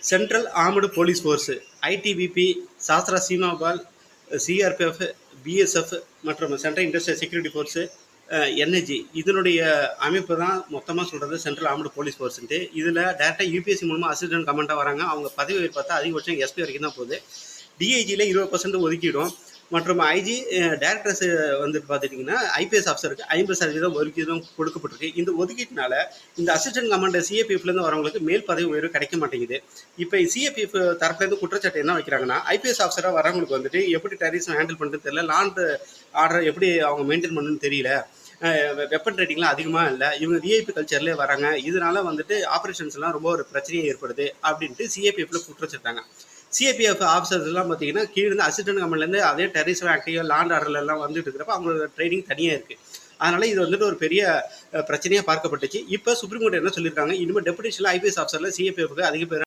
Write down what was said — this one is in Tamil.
Central armed police force, ITBP, Sashastra Seemabal, CRPF, BSF மற்றும் central industrial security force, NIG இதனுடைய அமைப்பு தான் மொத்தமாக சொல்கிறது சென்ட்ரல் ஆர்மடு போலீஸ் ஃபோர்ஸுன்ட்டு. இதில் டேரெக்டாக யூபிஎஸ்சி மூலமாக அசிஸ்டன்ட் கமாண்டாக வராங்க. அவங்க பதவி உயர்வு பார்த்தா அதிகபட்சம் எஸ்பி வரைக்கும் தான் போகுது. டிஐஜியில் 20% ஒதுக்கிடும் மற்றும் ஐஜி டேரக்டர்ஸ் வந்துட்டு பார்த்துட்டிங்கன்னா ஐபிஎஸ் ஆஃபீஸருக்கு 50% ஒதுக்கீடும் கொடுக்கப்பட்டிருக்கு. இந்த ஒதுக்கீட்டினால இந்த அசிஸ்டன்ட் கமாண்டர் சிஏபிஎஃப்லேருந்து வரவங்களுக்கு மேல் பதவி உயர்வு கிடைக்க மாட்டேங்குது. இப்போ சிஏபிஎஃப் தரப்புலேருந்து குற்றச்சாட்டு என்ன வைக்கிறாங்கன்னா, ஐபிஎஸ் ஆஃபீஸராக வரவங்களுக்கு வந்துட்டு எப்படி டெரரிசம் ஹேண்டில் பண்ணுறது தெரியல, லாண்ட் ஆர்டர் எப்படி அவங்க மெயின்டைன் பண்ணணும்னு தெரியல, வெப்பன் ரேட்டிங்லாம் அதிகமாக இல்லை, இவங்க விஐபி கல்ச்சர்லேயே வராங்க, இதனால வந்துட்டு ஆப்ரேஷன்ஸ்லாம் ரொம்ப ஒரு பிரச்சனையே ஏற்படுது அப்படின்ட்டு சிஏபிஎஃப்ல குற்றச்சாட்டாங்க. சிஏபிஎஃப் ஆஃபீஸர்ஸ்லாம் பார்த்தீங்கன்னா கீழே அசிஸ்டன்ட் கமாண்ட்லேருந்து அதே டெரரிசம் ஆக்டிவ் லாண்ட் ஆர்டர்லாம் வந்துட்டு இருக்கிறப்ப அவங்களோட ட்ரைனிங் தனியாக இருக்குது. அதனால் இது வந்துட்டு ஒரு பெரிய பிரச்சனையாக பார்க்கப்பட்டுச்சு. இப்போ சுப்ரீம் கோர்ட் என்ன சொல்லியிருக்காங்க, இனிமேல் டெபுடேஷனில் ஐபிஎஸ் ஆஃபீஸரில் சிஏபிஎஃப்க்கு அதிக பேர்